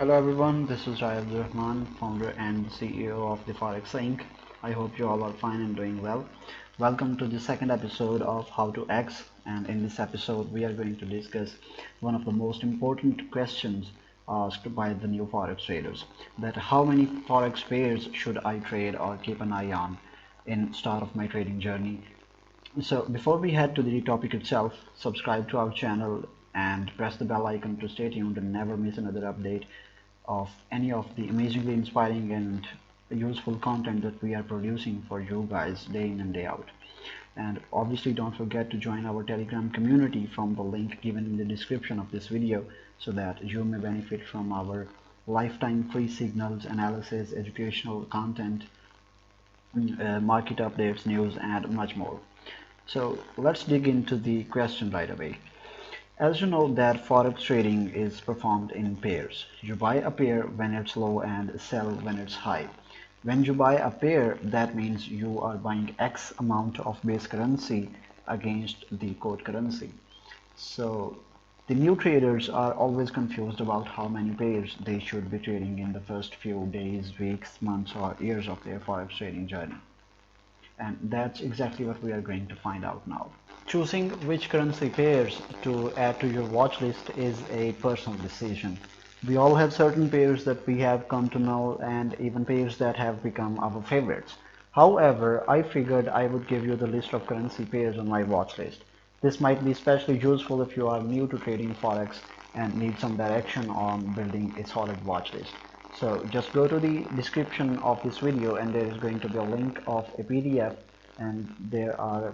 Hello everyone, this is Rahman, founder and CEO of the Forex Inc. I hope you all are fine and doing well. Welcome to the second episode of How to X, and in this episode we are going to discuss one of the most important questions asked by the new Forex traders, that how many Forex pairs should I trade or keep an eye on in start of my trading journey. So before we head to the topic itself, subscribe to our channel and press the bell icon to stay tuned and never miss another update of any of the amazingly inspiring and useful content that we are producing for you guys day in and day out. And obviously don't forget to join our Telegram community from the link given in the description of this video so that you may benefit from our lifetime free signals, analysis, educational content, market updates, news, and much more. So let's dig into the question right away. As you know that Forex trading is performed in pairs. You buy a pair when it's low and sell when it's high. When you buy a pair, that means you are buying X amount of base currency against the quote currency. So the new traders are always confused about how many pairs they should be trading in the first few days, weeks, months, or years of their Forex trading journey. And that's exactly what we are going to find out now. Choosing which currency pairs to add to your watch list is a personal decision. We all have certain pairs that we have come to know and even pairs that have become our favorites. However, I figured I would give you the list of currency pairs on my watch list. This might be especially useful if you are new to trading Forex and need some direction on building a solid watch list. So just go to the description of this video and there is going to be a link of a PDF, and there are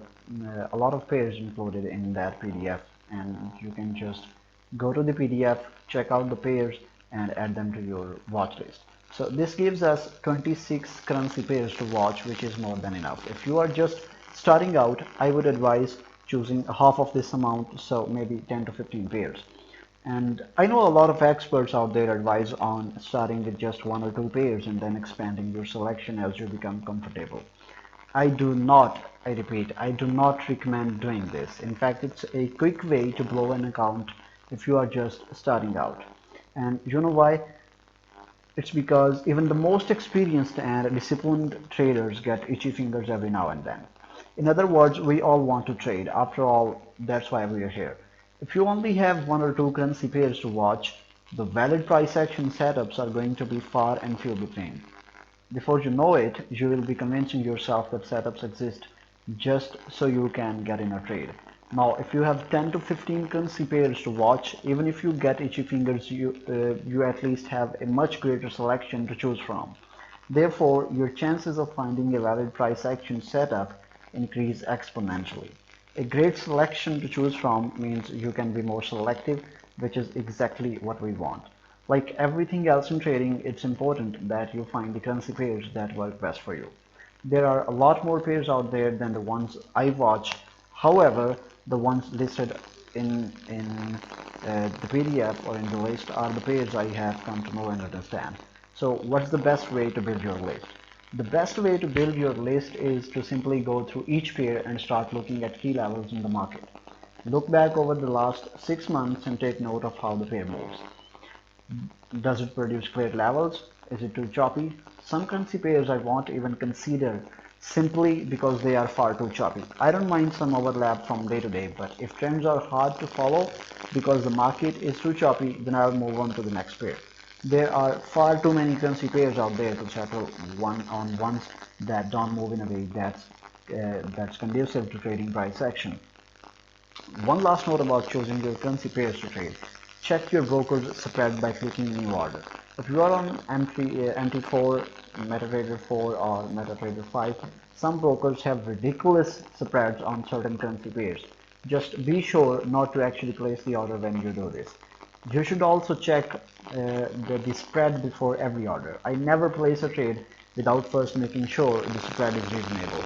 a lot of pairs included in that PDF, and you can just go to the PDF, check out the pairs and add them to your watch list. So this gives us 26 currency pairs to watch, which is more than enough. If you are just starting out, I would advise choosing half of this amount, so maybe 10 to 15 pairs. And I know a lot of experts out there advise on starting with just one or two pairs and then expanding your selection as you become comfortable. I repeat, I do not recommend doing this. In fact, it's a quick way to blow an account if you are just starting out. And you know why? It's because even the most experienced and disciplined traders get itchy fingers every now and then. In other words, we all want to trade. After all, that's why we are here. If you only have one or two currency pairs to watch, the valid price action setups are going to be far and few between. Before you know it, you will be convincing yourself that setups exist just so you can get in a trade. Now, if you have 10 to 15 currency pairs to watch, even if you get itchy fingers, you at least have a much greater selection to choose from. Therefore, your chances of finding a valid price action setup increase exponentially. A great selection to choose from means you can be more selective, which is exactly what we want. Like everything else in trading, it's important that you find the currency pairs that work best for you. There are a lot more pairs out there than the ones I watch. However, the ones listed in the PDF or in the list are the pairs I have come to know and understand. So what's the best way to build your list? The best way to build your list is to simply go through each pair and start looking at key levels in the market. Look back over the last 6 months and take note of how the pair moves. Does it produce great levels? Is it too choppy? Some currency pairs I won't even consider simply because they are far too choppy. I don't mind some overlap from day to day, but if trends are hard to follow because the market is too choppy, then I'll move on to the next pair. There are far too many currency pairs out there to settle on ones that don't move in a way that's conducive to trading price action. One last note about choosing your currency pairs to trade. Check your broker's spread by clicking new order. If you are on MT4, MetaTrader 4 or MetaTrader 5, some brokers have ridiculous spreads on certain currency pairs. Just be sure not to actually place the order when you do this. You should also check the spread before every order. I never place a trade without first making sure the spread is reasonable.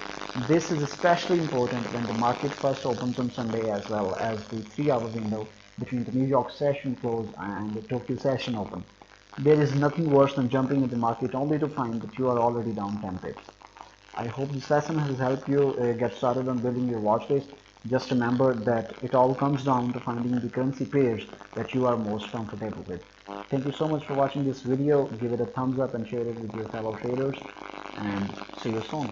This is especially important when the market first opens on Sunday, as well as the 3-hour window between the New York session close and the Tokyo session open. There is nothing worse than jumping in the market only to find that you are already down 10 pips. I hope this lesson has helped you get started on building your watch list. Just remember that it all comes down to finding the currency pairs that you are most comfortable with. Thank you so much for watching this video. Give it a thumbs up and share it with your fellow traders, and see you soon.